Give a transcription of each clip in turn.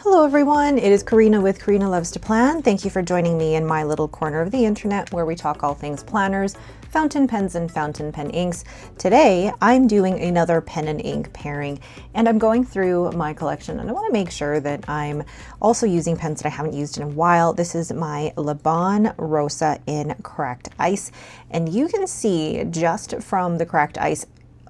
Hello everyone, it is Karina with Karina Loves to Plan. Thank you for joining me in my little corner of the internet where we talk all things planners, fountain pens, and fountain pen inks. Today I'm doing another pen and ink pairing, and I'm going through my collection, and I want to make sure that I'm also using pens that I haven't used in a while. This is my Laban Rosa in Cracked Ice, and you can see just from the Cracked Ice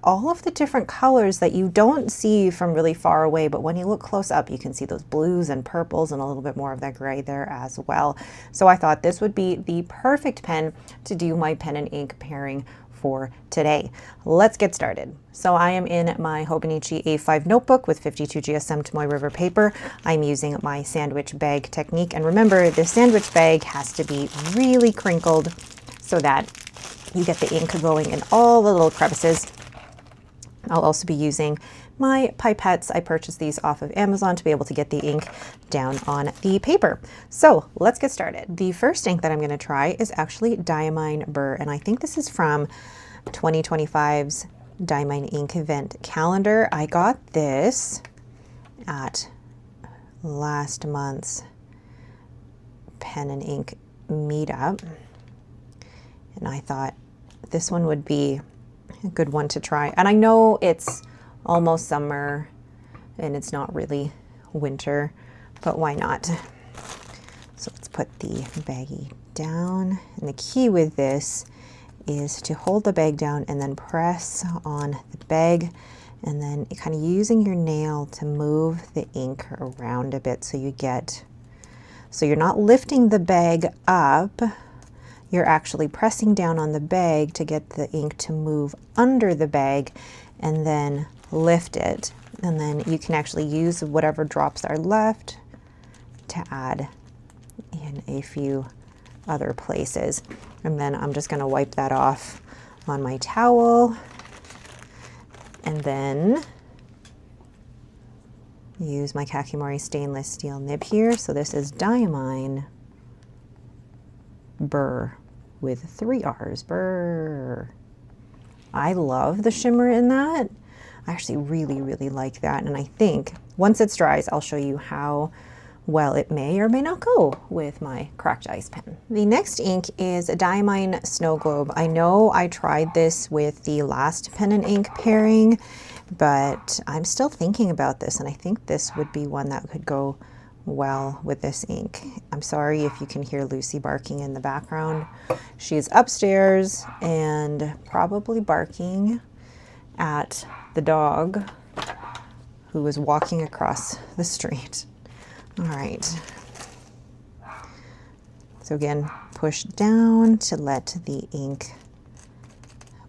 all of the different colors that you don't see from really far away, but when you look close up, you can see those blues and purples and a little bit more of that gray there as well. So I thought this would be the perfect pen to do my pen and ink pairing for today. Let's get started. So I am in my Hobonichi A5 notebook with 52 GSM Tomoe River paper. I'm using my sandwich bag technique. And remember, the sandwich bag has to be really crinkled so that you get the ink going in all the little crevices. I'll also be using my pipettes. I purchased these off of Amazon to be able to get the ink down on the paper. So let's get started. The first ink that I'm going to try is actually Diamine Burr, and I think this is from 2025's Diamine Ink event calendar. I got this at last month's pen and ink meetup, and I thought this one would be a good one to try. And I know it's almost summer and it's not really winter, but why not? So let's put the baggie down. And the key with this is to hold the bag down and then press on the bag, and then kind of using your nail to move the ink around a bit so you're not lifting the bag up. You're actually pressing down on the bag to get the ink to move under the bag and then lift it. And then you can actually use whatever drops are left to add in a few other places. And then I'm just going to wipe that off on my towel and then use my Kakimori stainless steel nib here. So this is Diamine Burr with 3 R's, Burr. I love the shimmer in that. I actually really like that, and I think once it dries, I'll show you how well it may or may not go with my Cracked Ice pen. The next ink is a Diamine Snow Globe. I know I tried this with the last pen and ink pairing, but I'm still thinking about this, and I think this would be one that could go well with this ink. I'm sorry if you can hear Lucy barking in the background. She's upstairs and probably barking at the dog who is walking across the street. All right. So again, push down to let the ink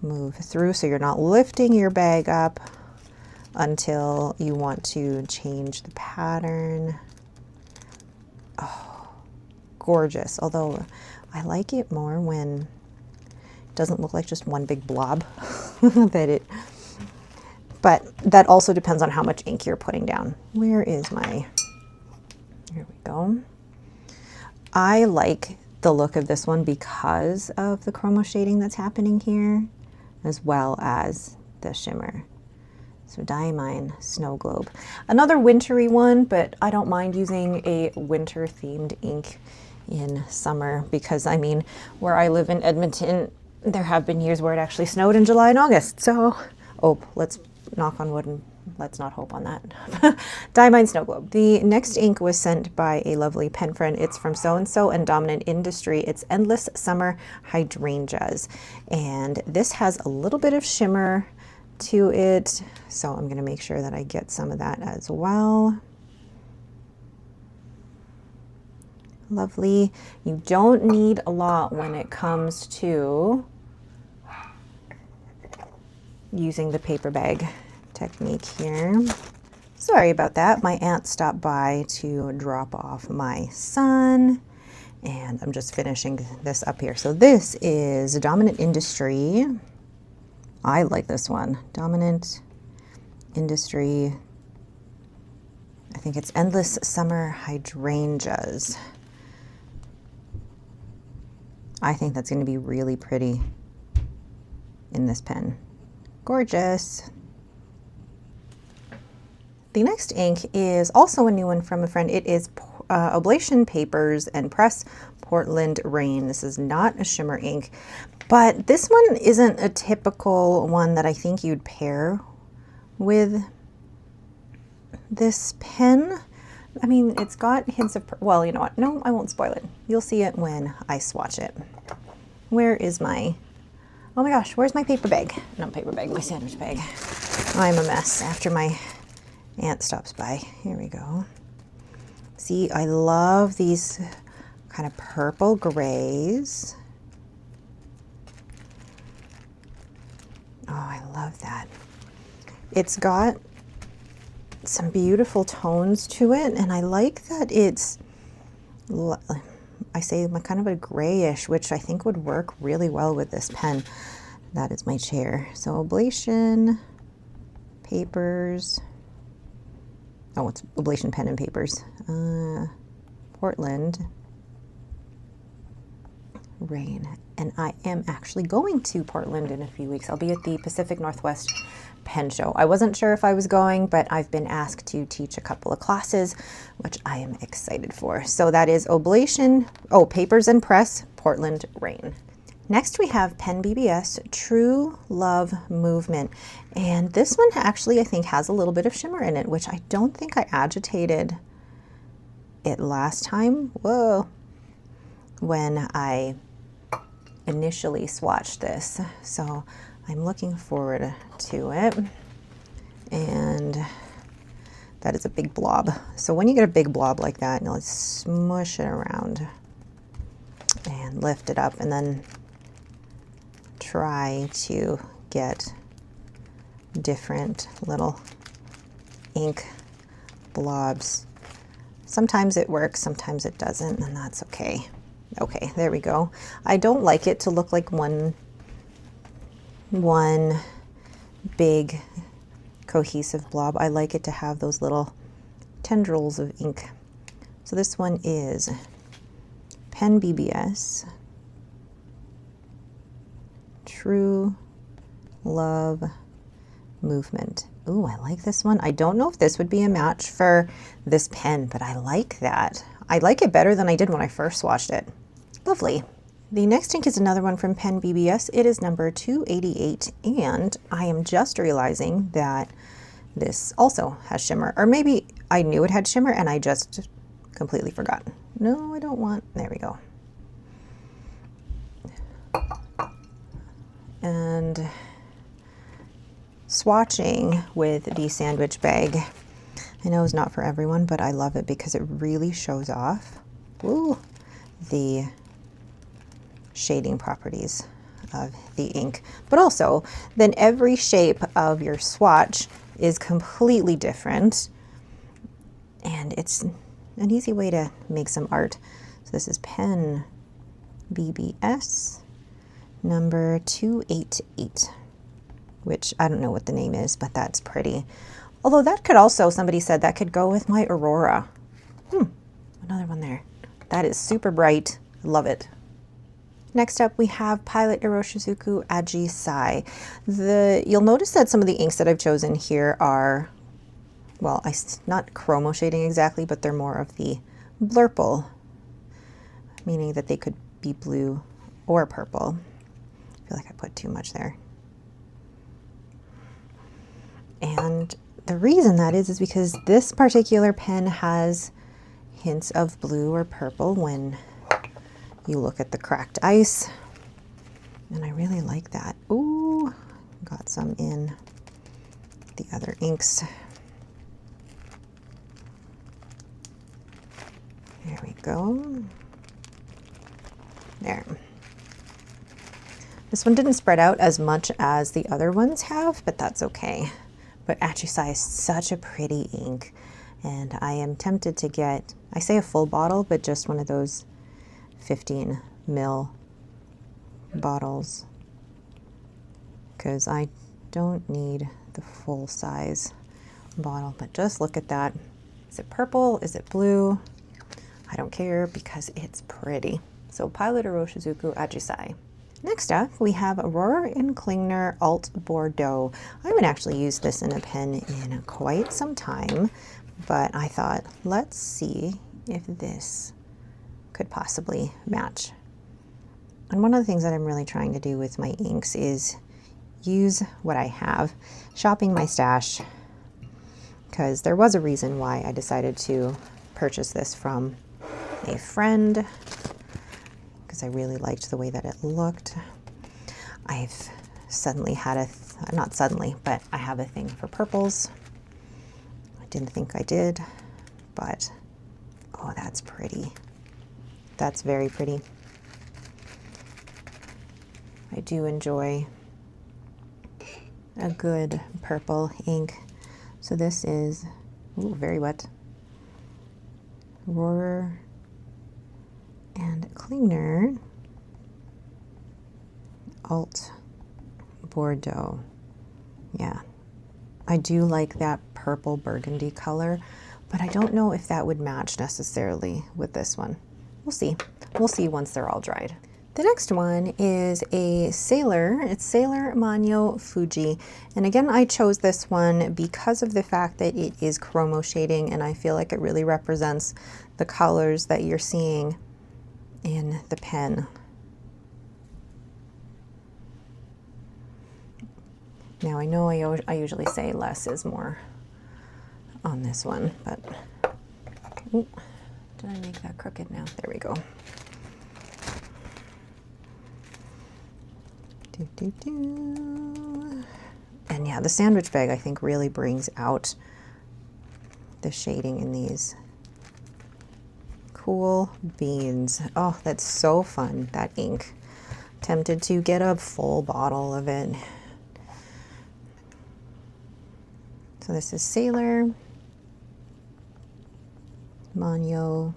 move through so you're not lifting your bag up until you want to change the pattern. Oh, gorgeous. Although I like it more when it doesn't look like just one big blob. But that also depends on how much ink you're putting down. Where is my, here we go. I like the look of this one because of the chroma shading that's happening here, as well as the shimmer. So Diamine Snow Globe. Another wintry one, but I don't mind using a winter themed ink in summer because, I mean, where I live in Edmonton, there have been years where it actually snowed in July and August. So, oh, let's knock on wood and let's not hope on that. Diamine Snow Globe. The next ink was sent by a lovely pen friend. It's from So-and-So and Dominant Industry. It's Endless Summer Hydrangeas. And this has a little bit of shimmer to it, so I'm going to make sure that I get some of that as well. Lovely. You don't need a lot when it comes to using the paper bag technique here. Sorry about that. My aunt stopped by to drop off my son, and I'm just finishing this up here. So this is Dominant Industry. I like this one. Dominant Industry. I think it's Endless Summer Hydrangeas. I think that's going to be really pretty in this pen. Gorgeous. The next ink is also a new one from a friend. It is Oblation Papers and Press Portland Rain. This is not a shimmer ink, but this one isn't a typical one that I think you'd pair with this pen. I mean, it's got hints of, well, you know what? No, I won't spoil it. You'll see it when I swatch it. Where is my, oh my gosh, where's my paper bag? Not paper bag, my sandwich bag. I'm a mess after my aunt stops by. Here we go. See, I love these kind of purple grays. Oh, I love that. It's got some beautiful tones to it, and I like that it's, I say kind of a grayish, which I think would work really well with this pen. That is my chair. So Oblation Papers. Oh, it's Oblation Pen and Papers. Portland Rain. And I am actually going to Portland in a few weeks. I'll be at the Pacific Northwest Pen Show. I wasn't sure if I was going, but I've been asked to teach a couple of classes, which I am excited for. So that is Oblation, Papers and Press, Portland Rain. Next we have Pen BBS True Love Movement. And this one actually I think has a little bit of shimmer in it, which I don't think I agitated it last time. Whoa. When I initially swatched this. So I'm looking forward to it. And that is a big blob. So when you get a big blob like that, you know, let's smush it around and lift it up, and then try to get different little ink blobs. Sometimes it works, sometimes it doesn't, and that's okay. Okay, there we go. I don't like it to look like one big cohesive blob. I like it to have those little tendrils of ink. So this one is Pen BBS True Love Movement. Ooh, I like this one. I don't know if this would be a match for this pen, but I like that. I like it better than I did when I first swatched it. Lovely. The next ink is another one from Pen BBS. It is number 288, and I am just realizing that this also has shimmer, or maybe I knew it had shimmer and I just completely forgot. No, I don't want, there we go. And swatching with the sandwich bag, I know it's not for everyone, but I love it because it really shows off the shading properties of the ink. But also, then every shape of your swatch is completely different, and it's an easy way to make some art. So this is Pen BBS number 288, which I don't know what the name is, but that's pretty. Although that could also, somebody said that could go with my Aurora. Another one there. That is super bright. Love it. Next up, we have Pilot Iroshizuku Aji Sai. You'll notice that some of the inks that I've chosen here are, well, not chromo shading exactly, but they're more of the blurple, meaning that they could be blue or purple. I feel like I put too much there. And the reason that is because this particular pen has hints of blue or purple when you look at the cracked ice, and I really like that. Ooh, got some in the other inks. There we go. There. This one didn't spread out as much as the other ones have, but that's okay. But Aji Sai is such a pretty ink, and I am tempted to get, I say a full bottle, but just one of those 15 ml bottles, because I don't need the full size bottle. But just look at that. Is it purple? Is it blue? I don't care because it's pretty. So Pilot Iroshizuku Aji Sai. Next up, we have Aurora and Klingner Alt Bordeaux. I haven't actually used this in a pen in quite some time, but I thought, let's see if this could possibly match. And one of the things that I'm really trying to do with my inks is use what I have, shopping my stash, because there was a reason why I decided to purchase this from a friend, because I really liked the way that it looked. I've suddenly had not suddenly, but I have a thing for purples. I didn't think I did, but oh, that's pretty. That's very pretty. I do enjoy a good purple ink. So this is, ooh, very wet. Aurora and Klingner Alt Bordeaux. Yeah, I do like that purple burgundy color, but I don't know if that would match necessarily with this one. We'll see. We'll see once they're all dried. The next one is a Sailor. It's Sailor Manyo Fuji. And again, I chose this one because of the fact that it is chromo shading, and I feel like it really represents the colors that you're seeing in the pen. Now I know I usually say less is more on this one, but ooh, did I make that crooked now? There we go. And yeah, the sandwich bag I think really brings out the shading in these. Cool beans. Oh, that's so fun, that ink. Tempted to get a full bottle of it. So this is Sailor Manyo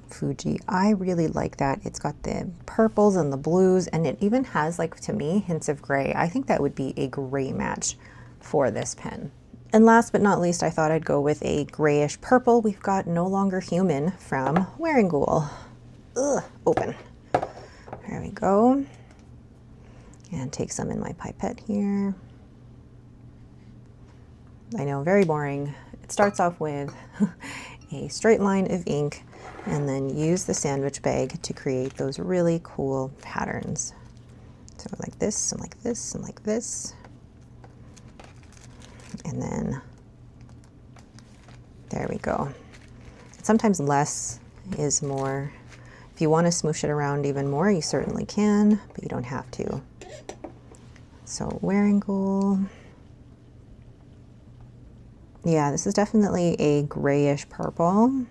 Fuji. I really like that. It's got the purples and the blues, and it even has, like, to me, hints of gray. I think that would be a great match for this pen. And last but not least, I thought I'd go with a grayish purple. We've got No Longer Human from Wearing Ghoul. Ugh, open. There we go. And take some in my pipette here. I know, very boring. It starts off with a straight line of ink, and then use the sandwich bag to create those really cool patterns. So like this, and like this, and like this. And then, there we go. Sometimes less is more. If you want to smoosh it around even more, you certainly can, but you don't have to. So Wearing Ghoul. Yeah, this is definitely a grayish purple.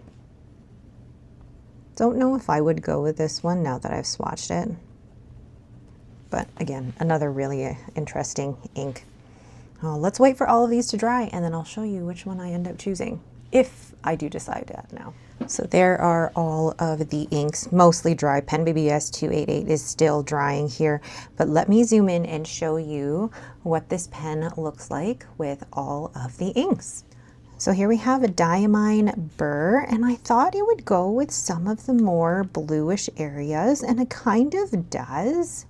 Don't know if I would go with this one now that I've swatched it. But again, another really interesting ink. Oh, let's wait for all of these to dry, and then I'll show you which one I end up choosing, if I do decide that now. So there are all of the inks, mostly dry. Pen BBS 288 is still drying here, but let me zoom in and show you what this pen looks like with all of the inks. So here we have a Diamine Burr, and I thought it would go with some of the more bluish areas, and it kind of does.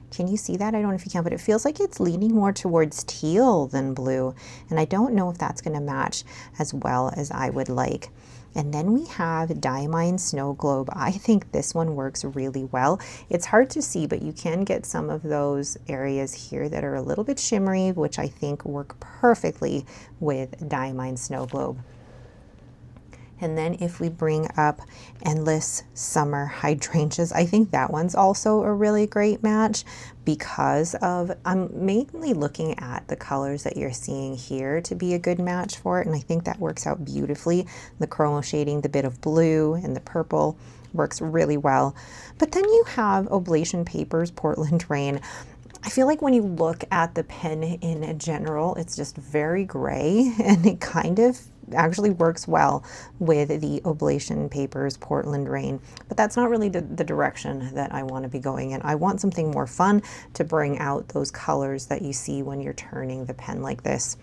Can you see that? I don't know if you can, but it feels like it's leaning more towards teal than blue, and I don't know if that's going to match as well as I would like. And then we have Diamine Snow Globe. I think this one works really well. It's hard to see, but you can get some of those areas here that are a little bit shimmery, which I think work perfectly with Diamine Snow Globe. And then if we bring up Endless Summer Hydrangeas, I think that one's also a really great match because of, I'm mainly looking at the colors that you're seeing here to be a good match for it, and I think that works out beautifully. The chromo shading, the bit of blue and the purple works really well. But then you have Oblation Paper's Portland Rain. I feel like when you look at the pen in general, it's just very gray, and it kind of actually works well with the Oblation Paper's Portland Rain, but that's not really the direction that I want to be going in. I want something more fun to bring out those colors that you see when you're turning the pen like this.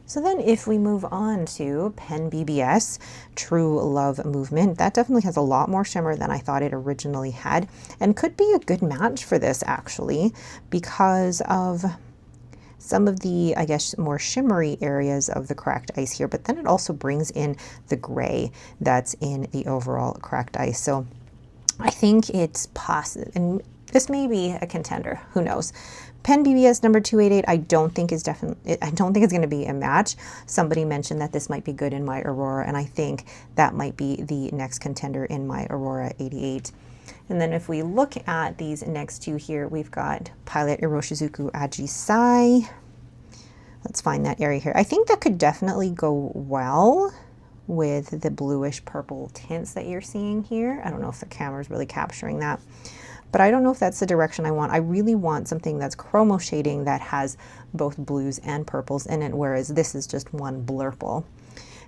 So then if we move on to Pen BBS True Love Movement, that definitely has a lot more shimmer than I thought it originally had, and could be a good match for this actually because of some of the, I guess, more shimmery areas of the cracked ice here, but then it also brings in the gray that's in the overall cracked ice. So I think it's possible, and this may be a contender, who knows. Pen BBS number 288, I don't think it's going to be a match. Somebody mentioned that this might be good in my Aurora, and I think that might be the next contender in my Aurora 88. And then if we look at these next two here, we've got Pilot Iroshizuku Ajisai. Let's find that area here. I think that could definitely go well with the bluish purple tints that you're seeing here. I don't know if the camera's really capturing that, but I don't know if that's the direction I want. I really want something that's chromo shading that has both blues and purples in it, whereas this is just one blurple.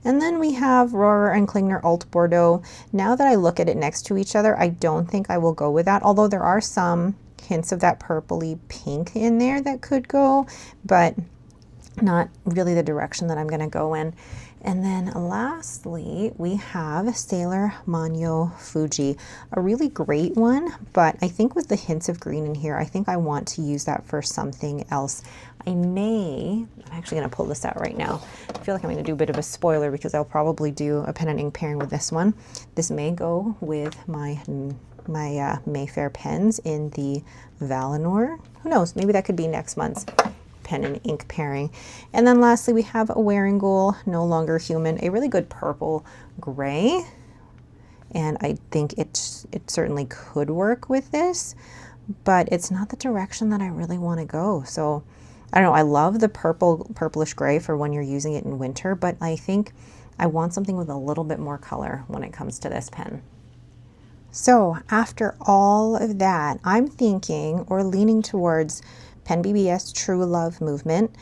And then we have Rohrer and Klingner Alt Bordeaux. Now that I look at it next to each other, I don't think I will go with that, although there are some hints of that purpley pink in there that could go, but not really the direction that I'm going to go in. And then lastly, we have Sailor Manyo Fuji, a really great one, but I think with the hints of green in here, I think I want to use that for something else. I'm actually going to pull this out right now. I feel like I'm going to do a bit of a spoiler because I'll probably do a pen and ink pairing with this one. This may go with my Mayfair pens in the Valinor. Who knows? Maybe that could be next month's pen and ink pairing. And then lastly, we have a Wearingeul No Longer Human, a really good purple gray. And I think it certainly could work with this, but it's not the direction that I really want to go. So I don't know, I love the purplish gray for when you're using it in winter, but I think I want something with a little bit more color when it comes to this pen. So after all of that, I'm thinking or leaning towards Pen BBS True Love Movement,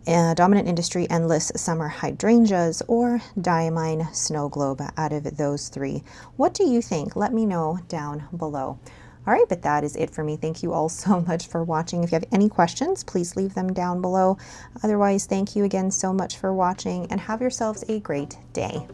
Dominant Industry Endless Summer Hydrangeas, or Diamine Snow Globe out of those three. What do you think? Let me know down below. All right, but that is it for me. Thank you all so much for watching. If you have any questions, please leave them down below. Otherwise, thank you again so much for watching, and have yourselves a great day.